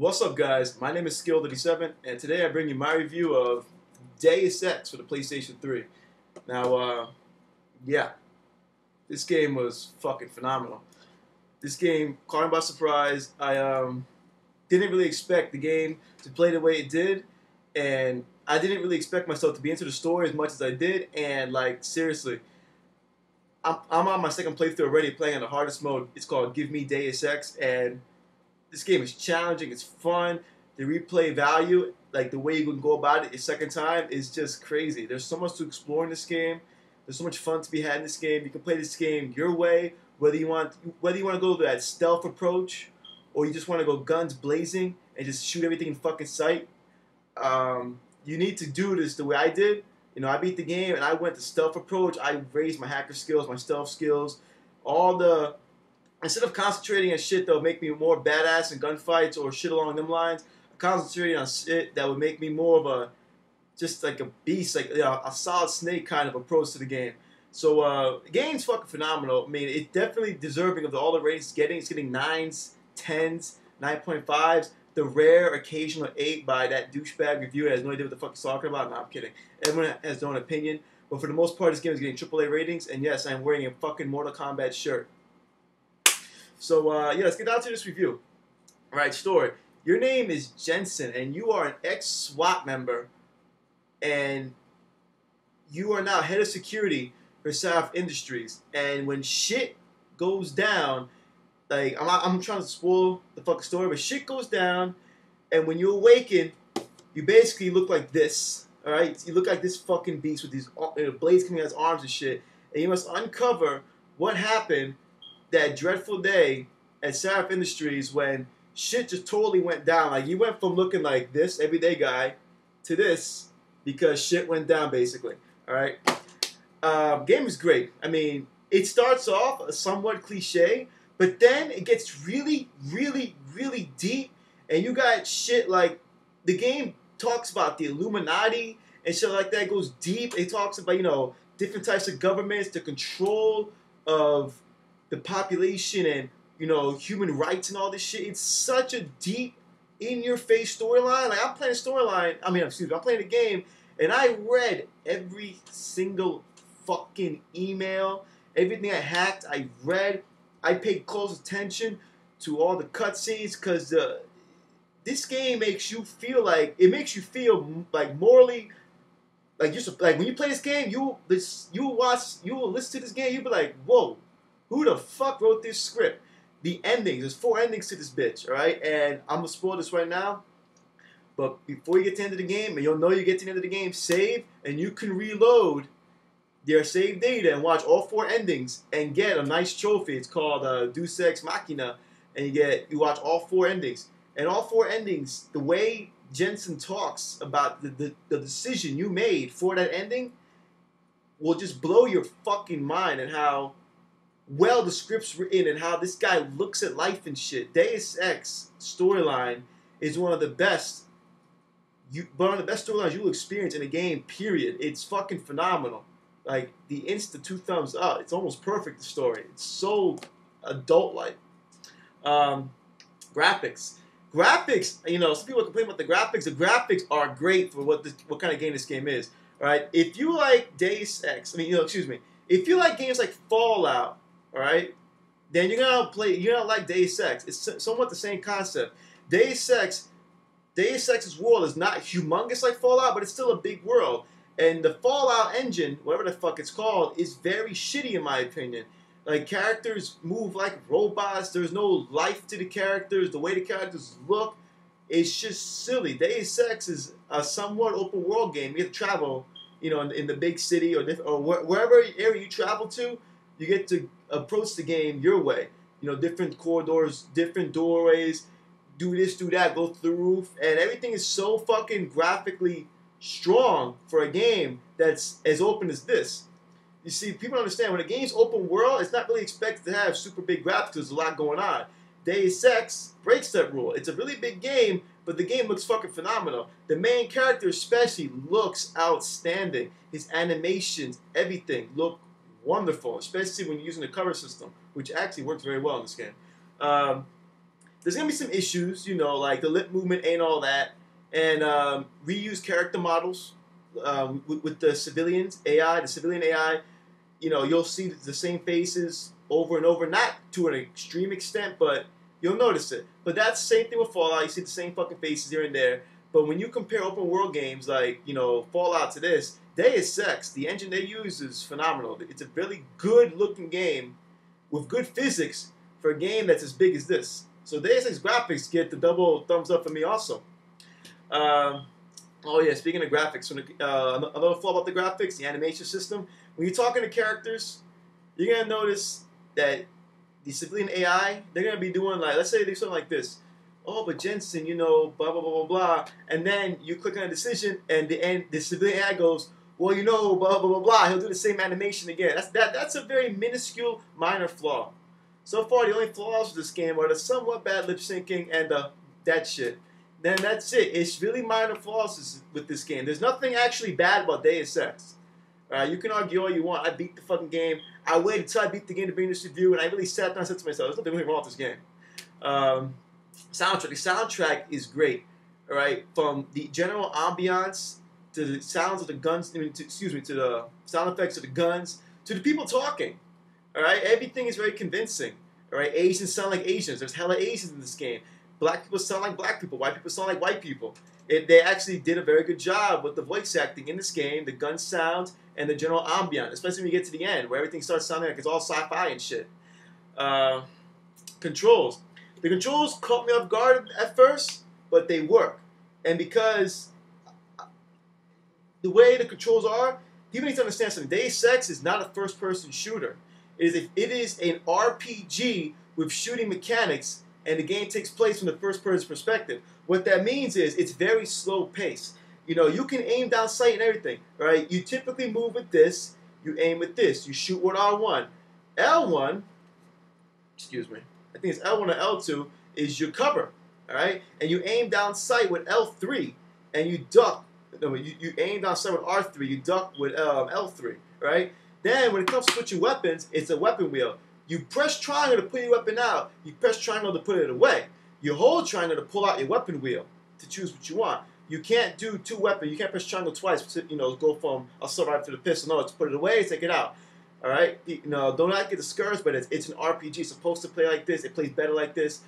What's up, guys? My name is Skill37, and today I bring you my review of Deus Ex for the PlayStation 3. Now, yeah, this game was fucking phenomenal. This game caught me by surprise. I didn't really expect the game to play the way it did, and I didn't really expect myself to be into the story as much as I did. And like, seriously, I'm on my second playthrough already, playing on the hardest mode. It's called Give Me Deus Ex, and this game is challenging. It's fun. The replay value, like the way you can go about it a second time, is just crazy. There's so much to explore in this game. There's so much fun to be had in this game. You can play this game your way, whether you want to go that stealth approach, or you just want to go guns blazing and just shoot everything in fucking sight. You need to do this the way I did. You know, I beat the game and I went the stealth approach. I raised my hacker skills, my stealth skills, instead of concentrating on shit that would make me more badass in gunfights or shit along them lines, I concentrated on shit that would make me more of just like a beast, like a solid snake kind of approach to the game. So the game's fucking phenomenal. I mean, it's definitely deserving of all the ratings it's getting. It's getting 9s, 10s, 9.5s, the rare occasional 8 by that douchebag reviewer that has no idea what the fuck he's talking about. No, I'm kidding. Everyone has their own opinion. But for the most part, this game is getting AAA ratings. And yes, I'm wearing a fucking Mortal Kombat shirt. So, yeah, let's get down to this review. All right, story. Your name is Jensen, and you are an ex-SWAT member, and you are now head of security for South Industries. And when shit goes down, like, I'm trying to spoil the fucking story, but shit goes down, and when you awaken, you basically look like this, all right? You look like this fucking beast with these blades coming out of his arms and shit, and you must uncover what happened that dreadful day at Saraf Industries when shit just totally went down. Like, you went from looking like this everyday guy to this because shit went down, basically. All right. Game is great. I mean, it starts off somewhat cliche, but then it gets really, really, really deep, and you got shit like the game talks about the Illuminati and shit like that. It goes deep. It talks about, you know, different types of governments, the control of the population, and, you know, human rights and all this shit. It's such a deep, in-your-face storyline. Like, I'm playing I'm playing a game, and I read every single fucking email, everything I hacked, I read. I paid close attention to all the cutscenes, because this game makes you feel like, morally, like, when you play this game, you will listen to this game, you'll be like, whoa, who the fuck wrote this script? The endings. There's 4 endings to this bitch, alright? And I'm going to spoil this right now. But before you get to the end of the game, and you'll know you get to the end of the game, save, and you can reload their save data and watch all 4 endings and get a nice trophy. It's called Deus Ex Machina. And you watch all 4 endings. And all 4 endings, the way Jensen talks about the decision you made for that ending will just blow your fucking mind, and how well the script's written and how this guy looks at life and shit. Deus Ex storyline is one of the best storylines you'll experience in a game, period. It's fucking phenomenal. Like, the instant 2 thumbs up. It's almost perfect, the story. It's so adult-like. Graphics. Graphics, you know, some people complain about the graphics. The graphics are great for what kind of game this game is. All right? If you like Deus Ex, if you like games like Fallout, all right, then you're gonna like Deus Ex. It's somewhat the same concept. Deus Ex's world is not humongous like Fallout, but it's still a big world. And the Fallout engine, whatever the fuck it's called, is very shitty in my opinion. Like, characters move like robots. There's no life to the characters. The way the characters look, it's just silly. Deus Ex is a somewhat open world game. You have to travel, you know, in the big city or wherever area you travel to, you get to approach the game your way. You know, different corridors, different doorways, do this, do that, go through the roof, and everything is so fucking graphically strong for a game that's as open as this. You see, people understand, when a game's open world, it's not really expected to have super big graphics. There's a lot going on. Deus Ex breaks that rule. It's a really big game, but the game looks fucking phenomenal. The main character especially looks outstanding. His animations, everything look wonderful, especially when you're using the cover system, which actually works very well in this game. There's gonna be some issues, you know, like the lip movement ain't all that, and reuse character models with the civilians AI, the civilian AI. You know, you'll see the same faces over and over, not to an extreme extent, but you'll notice it. But that's the same thing with Fallout. You see the same fucking faces here and there. But when you compare open world games like, you know, Fallout to this, Deus Ex, the engine they use is phenomenal. It's a really good looking game with good physics for a game that's as big as this. So Deus Ex graphics get the double thumbs up for me also. Oh yeah, speaking of graphics, another flaw about the graphics, the animation system. When you're talking to characters, you're gonna notice that the civilian AI, they're gonna be doing like, let's say they do something like this. Oh, but Jensen, you know, blah blah blah blah blah, and then you click on a decision, and the civilian AI goes, well, you know, blah blah blah blah. He'll do the same animation again. That's a very minuscule, minor flaw. So far, the only flaws with this game are the somewhat bad lip syncing and that shit. Then that's it. It's really minor flaws with this game. There's nothing actually bad about Deus Ex. You can argue all you want. I beat the fucking game. I waited until I beat the game to bring this review, and I really sat down and said to myself, there's nothing really wrong with this game. Soundtrack. The soundtrack is great. All right, from the general ambiance to the sounds of the guns. To the sound effects of the guns to the people talking. All right, everything is very convincing. All right, Asians sound like Asians. There's hella Asians in this game. Black people sound like black people. White people sound like white people. They actually did a very good job with the voice acting in this game, the gun sounds, and the general ambiance, especially when you get to the end, where everything starts sounding like it's all sci-fi and shit. Controls. The controls caught me off guard at first, but they work. And because the way the controls are, people need to understand something. Deus Ex is not a first-person shooter. It is an RPG with shooting mechanics, and the game takes place from the first-person perspective. What that means is it's very slow paced. You know, you can aim down sight and everything, right? You typically move with this, you aim with this, you shoot with R1. L1, excuse me, I think it's L1 or L2, is your cover, all right? And you aim down sight with L3, and you duck. No, you aim down sight with R3, you duck with L3, right? Then when it comes to switching weapons, it's a weapon wheel. You press triangle to pull your weapon out. You press triangle to put it away. You hold triangle to pull out your weapon wheel to choose what you want. You can't do two weapons. You can't press triangle twice to, you know, go from assault rifle to the pistol. No, it's put it away, take it out. All right? You know, don't get discouraged, but it's an RPG. It's supposed to play like this. It plays better like this.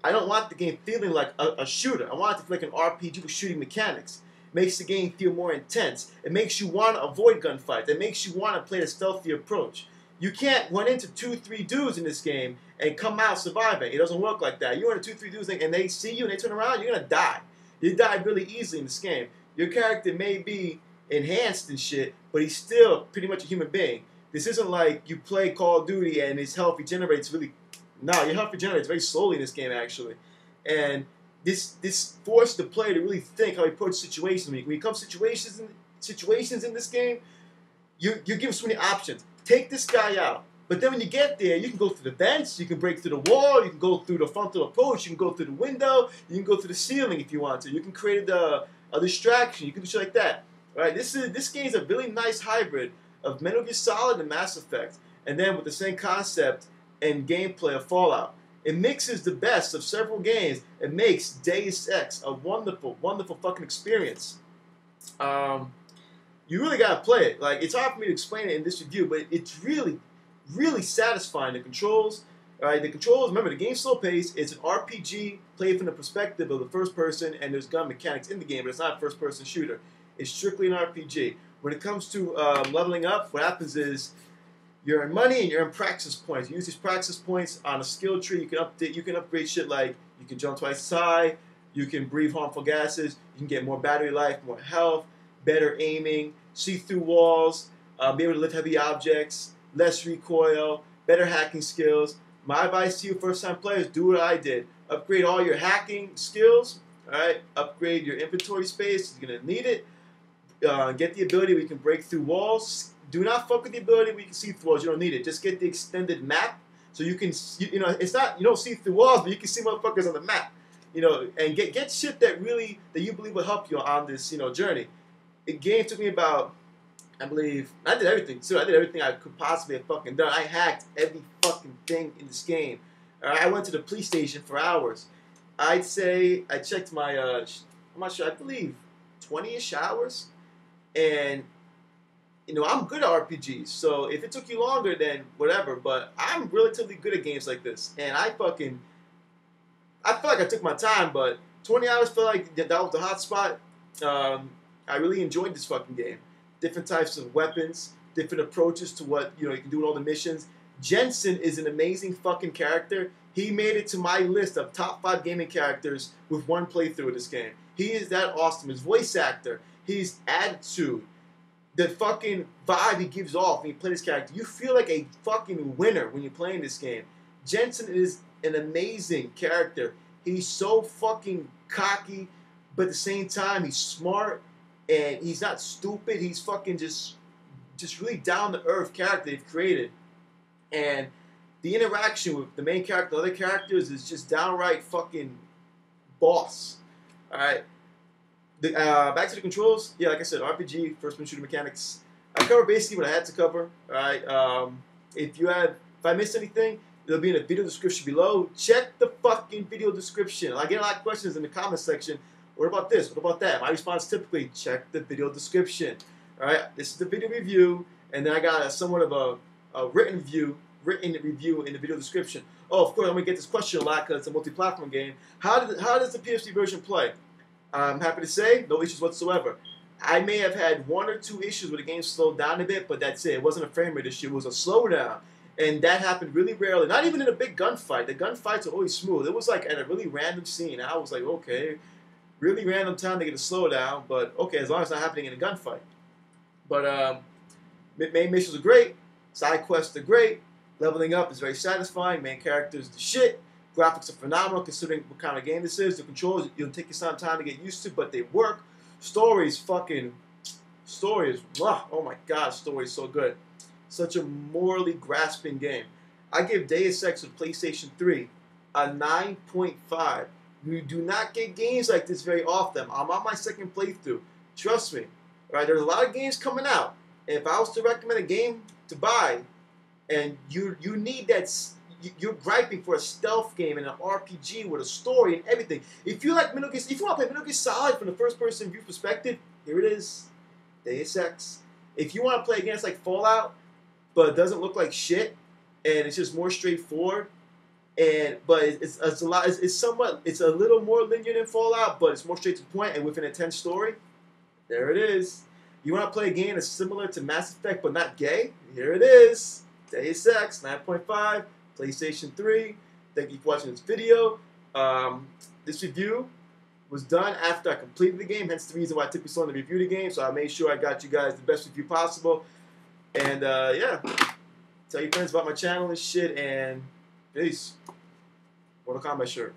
I don't want the game feeling like a shooter. I want it to feel like an RPG with shooting mechanics. It makes the game feel more intense. It makes you want to avoid gunfights. It makes you want to play a stealthy approach. You can't run into 2-3 dudes in this game and come out surviving. It doesn't work like that. You run into 2-3 dudes and they see you and they turn around, you're going to die. You die really easily in this game. Your character may be enhanced and shit, but he's still pretty much a human being. This isn't like you play Call of Duty and his health regenerates really... No, your health regenerates very slowly in this game, actually. And this forces the player to really think how he approaches situations. When it comes to situations in this game, you give so many options. Take this guy out. But then when you get there, you can go through the vents, you can break through the wall, you can go through the frontal approach, you can go through the window, you can go through the ceiling if you want to. You can create a distraction, you can do shit like that. Right? This game is a really nice hybrid of Metal Gear Solid and Mass Effect, and then with the same concept and gameplay of Fallout. It mixes the best of several games. It makes Deus Ex a wonderful, wonderful fucking experience. You really gotta play it. Like, it's hard for me to explain it in this review, but it's really, really satisfying. The controls, remember, the game's slow paced. It's an RPG played from the perspective of the first person, and there's gun mechanics in the game, but it's not a first person shooter. It's strictly an RPG. When it comes to leveling up, what happens is you earn money and you earn praxis points. You use these praxis points on a skill tree. You can upgrade shit like you can jump twice as high, you can breathe harmful gases, you can get more battery life, more health, better aiming, see through walls, be able to lift heavy objects, less recoil, better hacking skills. My advice to you first-time players, do what I did. Upgrade all your hacking skills, all right? Upgrade your inventory space. You're going to need it. Get the ability where you can break through walls. Do not fuck with the ability where you can see through walls. You don't need it. Just get the extended map so you can, it's not, you don't see through walls, but you can see motherfuckers on the map. You know, and get shit that you believe will help you on this, journey. The game took me about, I believe, I did everything too. I did everything I could possibly have fucking done. I hacked every fucking thing in this game. I went to the police station for hours. I'd say I checked my, I'm not sure, I believe 20-ish hours. And, I'm good at RPGs. So if it took you longer, then whatever. But I'm relatively good at games like this. And I feel like I took my time, but 20 hours felt like that was the hot spot. I really enjoyed this fucking game. Different types of weapons, different approaches to what you can do with all the missions. Jensen is an amazing fucking character. He made it to my list of top 5 gaming characters with one playthrough of this game. He is that awesome. His voice actor, his attitude, the fucking vibe he gives off when you play this character. You feel like a fucking winner when you're playing this game. Jensen is an amazing character. He's so fucking cocky, but at the same time he's smart and he's not stupid. He's fucking just really down to earth character they've created. And the interaction with the main character and other characters is just downright fucking boss. Alright. Back to the controls. Yeah, like I said, RPG, first-person shooter mechanics. I covered basically what I had to cover. Alright. If I missed anything, it'll be in the video description below. Check the fucking video description. I get a lot of questions in the comment section. What about this? What about that? My response typically, check the video description. Alright, this is the video review, and then I got somewhat of a written review in the video description. Oh, of course, I'm going to get this question a lot because it's a multi-platform game. How does the PS3 version play? I'm happy to say, no issues whatsoever. I may have had 1 or 2 issues where the game slowed down a bit, but that's it. It wasn't a frame rate issue. It was a slowdown. And that happened really rarely. Not even in a big gunfight. The gunfights are always smooth. It was like at a really random scene. I was like, okay, really random time to get a slowdown, but okay, as long as it's not happening in a gunfight. But main missions are great. Side quests are great. Leveling up is very satisfying. Main characters the shit. Graphics are phenomenal considering what kind of game this is. The controls, you'll take you some time to get used to, but they work. Story is, oh my god, story is so good. Such a morally grasping game. I give Deus Ex with PlayStation 3 a 9.5. You do not get games like this very often. I'm on my second playthrough. Trust me. Right? There's a lot of games coming out. And if I was to recommend a game to buy, and you need that, you're griping for a stealth game and an RPG with a story and everything. If you like Metal Gear, if you want to play Metal Gear Solid from the first-person view perspective, here it is, Deus Ex. If you want to play against like Fallout, but it doesn't look like shit, and it's just more straightforward, but it's a little more linear than Fallout, but it's more straight to the point and with an intense story. There it is. You want to play a game that's similar to Mass Effect but not gay? Here it is. Deus Ex 9.5, PlayStation 3. Thank you for watching this video. This review was done after I completed the game, hence the reason why it took me so long to review the game. So I made sure I got you guys the best review possible. And yeah, tell your friends about my channel and shit, and peace. Mortal Kombat shirt.